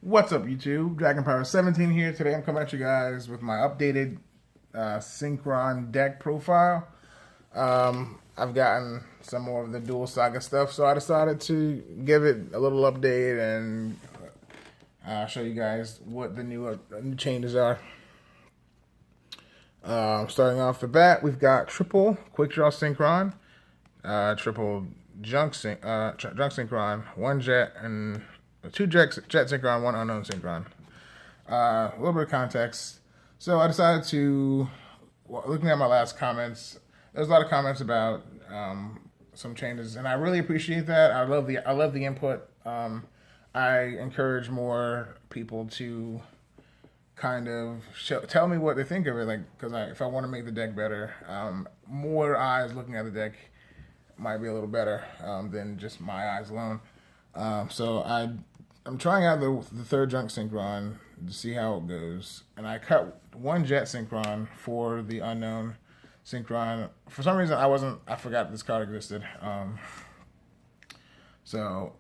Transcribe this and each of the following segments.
What's up, YouTube? Dragon Power 17 here. Today I'm coming at you guys with my updated Syncron deck profile. I've gotten some more of the Dual Saga stuff, so I decided to give it a little update and show you guys what the new changes are. Starting off the bat, we've got triple Quick Draw Syncron, triple Junk Synchron, one Jet, and two Jet Synchron, one Unknown Synchron. A little bit of context. So I decided to, looking at my last comments, there's a lot of comments about some changes, and I really appreciate that. I love the input. I encourage more people to kind of tell me what they think of it, like, because if I want to make the deck better, more eyes looking at the deck might be a little better than just my eyes alone. So I'm trying out the third Junk Synchron to see how it goes, and I cut one Jet Synchron for the Unknown Synchron. For some reason, I forgot this card existed. So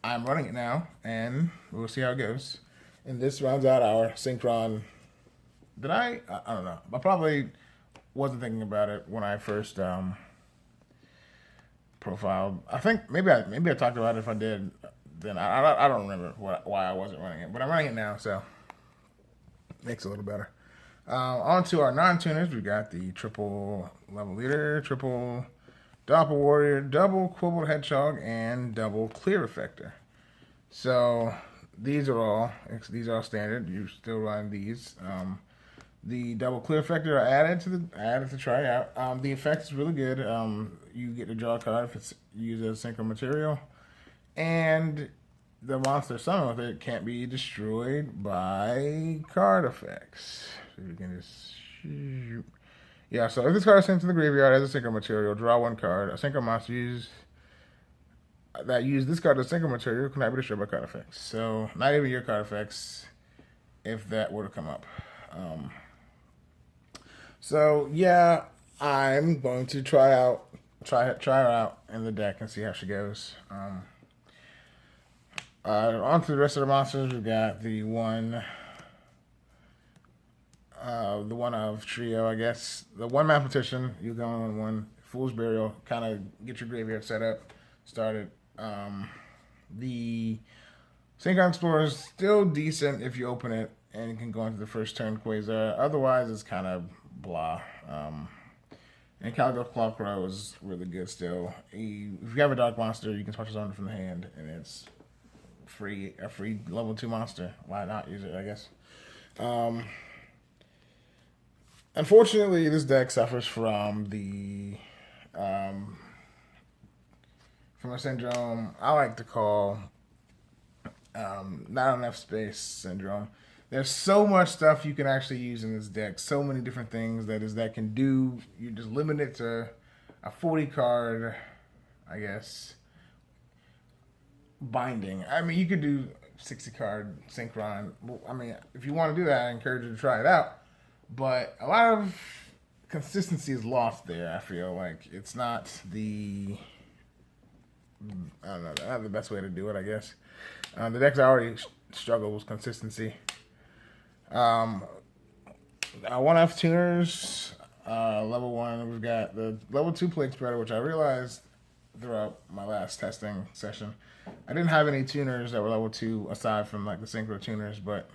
I'm running it now, and we'll see how it goes. And this rounds out our Syncron. I don't know. I probably wasn't thinking about it when I first profiled. I think maybe I talked about it. If I did, then I don't remember why I wasn't running it. But I'm running it now, so it makes it a little better. On to our non-tuners. We got the triple level leader, triple Doppel Warrior, double Quibbled Hedgehog, and double Clear Effector. So these are all standard. You still run these. The double Clear Effector I added to try out. The effect is really good. You get to draw a card if it's used as a synchro material, and the monster summon with it can't be destroyed by card effects. So you can just shoot. Yeah. So if this card is sent to the graveyard as a synchro material, draw one card. A synchro monster use this card as synchro material cannot be destroyed by card effects. So not even your card effects, if that were to come up. So yeah, I'm going to try her out in the deck and see how she goes. On to the rest of the monsters. We've got the one of trio, I guess. The one mathematician, you go on one. Fool's Burial, kind of get your graveyard set up, started. The Syncron Explorer is still decent if you open it and you can go into the first turn Quasar. Otherwise, it's kind of blah. And Calico Clawcrow is really good still. If you have a Dark Monster, you can switch his own from the hand, and it's a free level 2 monster. Why not use it, I guess. Unfortunately, this deck suffers from a syndrome I like to call not enough space syndrome. There's so much stuff you can actually use in this deck. So many different things that this deck can do. You just limit it to a 40 card, I guess, binding. I mean, you could do 60 card Syncron. I mean, if you want to do that, I encourage you to try it out. But a lot of consistency is lost there, I feel like. It's not the... I don't know, not the best way to do it, I guess. The decks already struggle with consistency. One F tuners, level 1, we've got the level 2 Plague Spreader, which I realized throughout my last testing session. I didn't have any tuners that were level 2 aside from like the synchro tuners, but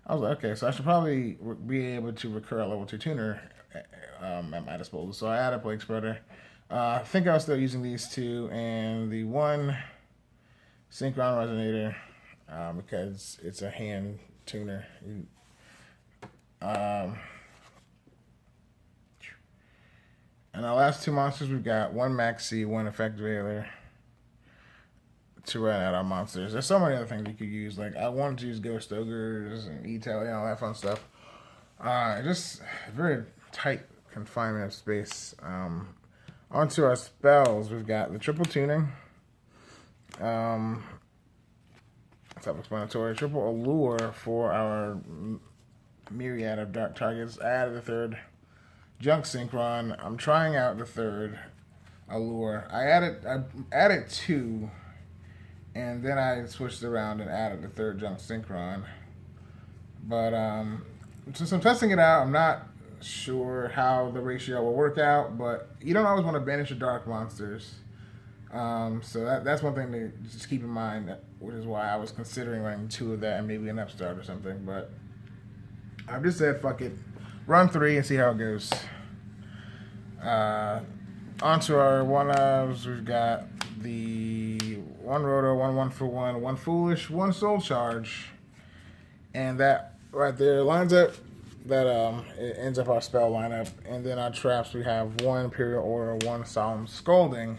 I was like, okay, so I should probably be able to recur a level 2 tuner at my disposal. So I added Plague Spreader. I think I was still using these two, and the one Syncron Resonator, because it's a hand tuner. And our last two monsters, we've got one Maxi, one Effect Veiler to run out our monsters. There's so many other things you could use. Like, I wanted to use Ghost Ogres and E-Tail and all that fun stuff. Just very tight confinement of space. Onto our spells, we've got the triple tuning. Self-explanatory. Triple allure for our myriad of dark targets. I added the third Junk Synchron. I'm trying out the third allure. I added two and then I switched around and added the third junk Syncron. But since I'm testing it out, I'm not sure how the ratio will work out. But you don't always want to banish your dark monsters. So that's one thing to just keep in mind, which is why I was considering running 2 of that and maybe an upstart or something. But I've just said, fuck it. Run 3 and see how it goes. Onto our one-ofs, we've got the 1 Roto, 1 for 1, 1 Foolish, 1 Soul Charge. And that right there lines up, that it ends up our spell lineup. And then our traps, we have 1 Imperial Order, 1 Solemn Scolding.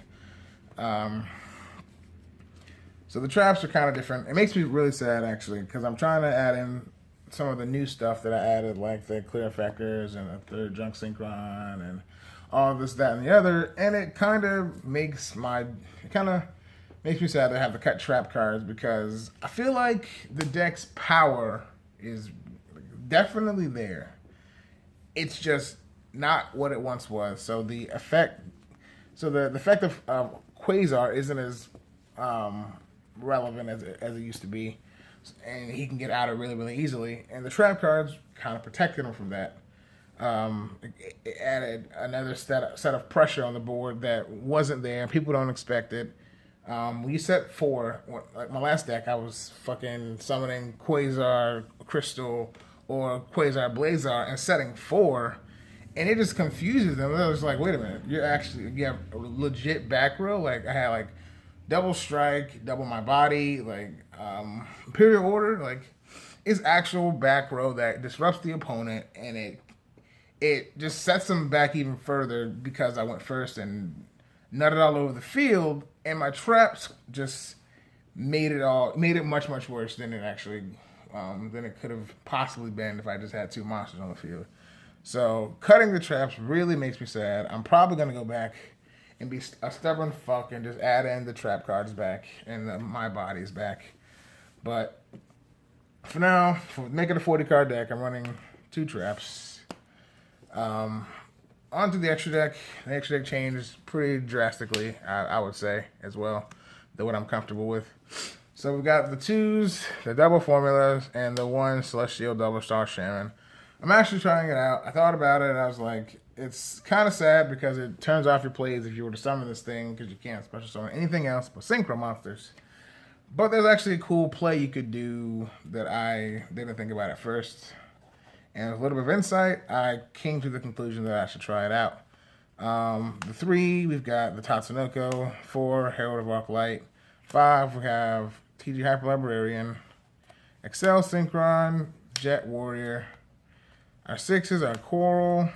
So the traps are kind of different. It makes me really sad, actually, because I'm trying to add in some of the new stuff that I added, like the clear factors and the third junk Syncron and all of this, that, and the other. And it kind of makes me sad to have to cut trap cards, because I feel like the deck's power is definitely there. It's just not what it once was. So the effect of Quasar isn't as relevant as it used to be, and he can get out of really, really easily. And the trap cards kind of protected him from that. It added another set of pressure on the board that wasn't there. People don't expect it. When you set 4, like my last deck, I was fucking summoning Quasar Crystal or Quasar Blazar and setting 4, and it just confuses them. I was like, wait a minute, you have a legit back row? Like, I had like double strike, double my body, like Imperial Order, like it's actual back row that disrupts the opponent, and it just sets them back even further because I went first and nutted all over the field, and my traps just made it much, much worse than it actually than it could have possibly been if I just had 2 monsters on the field. So cutting the traps really makes me sad. I'm probably gonna go back and be a stubborn fuck and just add in the trap cards back and my body's back. But for now, for making a 40 card deck, I'm running 2 traps. Onto the extra deck. The extra deck changes pretty drastically, I would say, as well, than what I'm comfortable with. So we've got the 2s, the double formulas, and the 1 Celestial Double Star Shaman. I'm actually trying it out. I thought about it, and I was like, it's kind of sad because it turns off your plays if you were to summon this thing, because you can't special summon anything else but Synchro monsters. But there's actually a cool play you could do that I didn't think about at first. And with a little bit of insight, I came to the conclusion that I should try it out. The 3, we've got the Tatsunoko. 4, Herald of Arclight. 5, we have TG Hyper Librarian. Excel Syncron, Jet Warrior. Our 6s are Coral,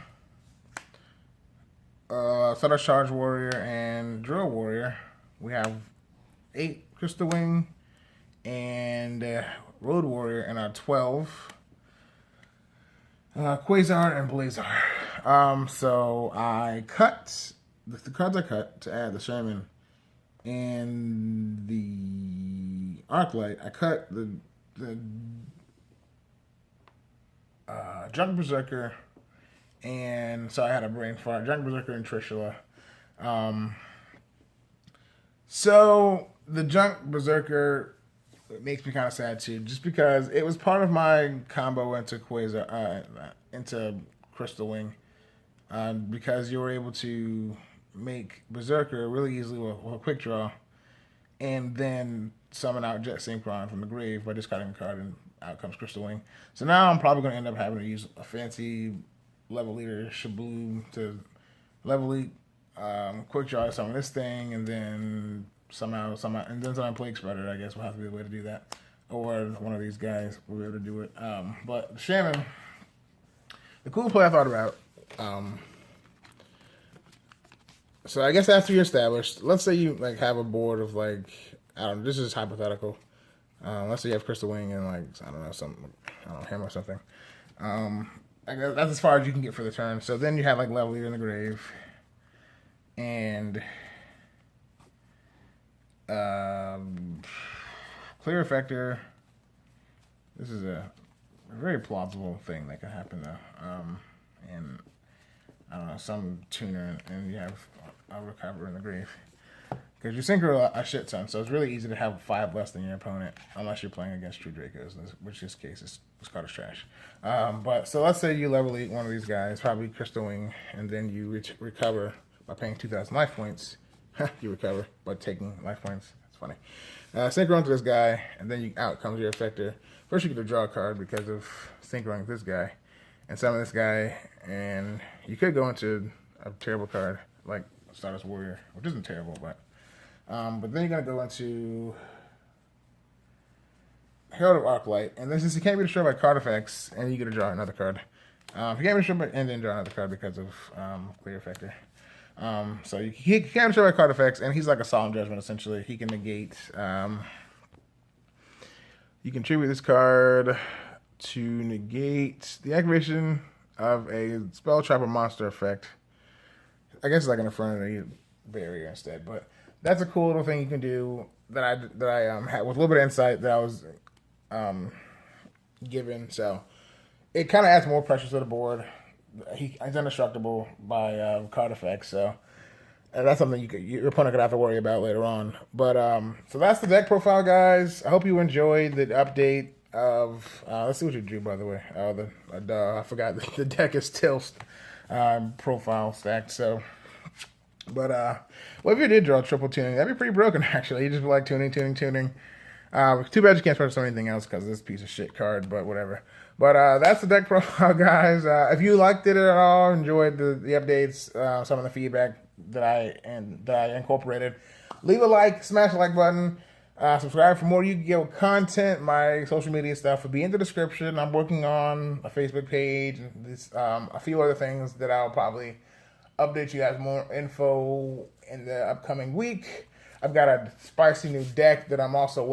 Subtle Charge Warrior, and Drill Warrior. We have 8 Crystal Wing and Road Warrior in our 12. Quasar and Blazar. So I cut the cards I cut to add the Shaman and the Arclight. I cut the Junk Berserker, and so I had a brain fart. Junk Berserker and Trishula. So the Junk Berserker makes me kind of sad too, just because it was part of my combo into into Crystal Wing, because you were able to make Berserker really easily with a quick draw, and then summon out Jet Syncron from the grave by discarding a card, and out comes Crystal Wing. So now I'm probably going to end up having to use a fancy level leader Shabloom to level lead, quick draw to summon this thing, and then somehow Plague Spreader, I guess, will have to be the way to do that. Or one of these guys will be able to do it. But the Shaman, the cool play I thought about, so I guess after you're established, let's say you like have a board of like, I don't know, this is hypothetical. Let's say you have Crystal Wing and like, I don't know, him or something. I guess that's as far as you can get for the turn. So then you have like Level Leader in the grave. And Clear Effector. This is a very plausible thing that can happen though. And I don't know, some tuner and you have a Recover in the grave. Because you synchro a shit ton, so it's really easy to have 5 less than your opponent, unless you're playing against true Dracos, which in this case is called as trash. But so let's say you level 8 one of these guys, probably Crystal Wing, and then you recover by paying 2,000 life points. You recover by taking life points. That's funny. Synchron to this guy, and then out comes your effector. First, you get to draw a card because of synchroning this guy, and summon this guy, and you could go into a terrible card like Stardust Warrior, which isn't terrible, but then you're gonna go into Herald of Arclight, and this is you can't be destroyed by card effects, and you get to draw another card. You can't be destroyed by, and then draw another card because of clear effector. So he can't destroy by card effects, and he's like a Solemn Judgment essentially. He can negate. You can tribute this card to negate the activation of a spell, trap, or monster effect. I guess it's like an Infernity barrier instead, but that's a cool little thing you can do that I had with a little bit of insight that I was given. So it kind of adds more pressure to the board. He's indestructible by card effects, so that's something your opponent could have to worry about later on. But so that's the deck profile, guys. I hope you enjoyed the update of. Let's see what you drew, by the way. I forgot the deck is still profile stacked. So, but well, if you did draw triple tuning, that'd be pretty broken actually. You just be like tuning. Too bad you can't special anything else because of this piece of shit card, but whatever. But that's the deck profile, guys. If you liked it at all, enjoyed the updates, some of the feedback that I incorporated, leave a like, smash the like button, subscribe for more Yu-Gi-Oh content. My social media stuff will be in the description. I'm working on a Facebook page and a few other things that I'll probably update you guys more info in the upcoming week. I've got a spicy new deck that I'm also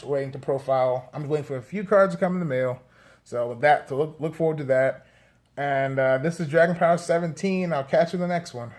waiting to profile. I'm waiting for a few cards to come in the mail. So with that, look forward to that. And this is Dragon Power 17. I'll catch you in the next one.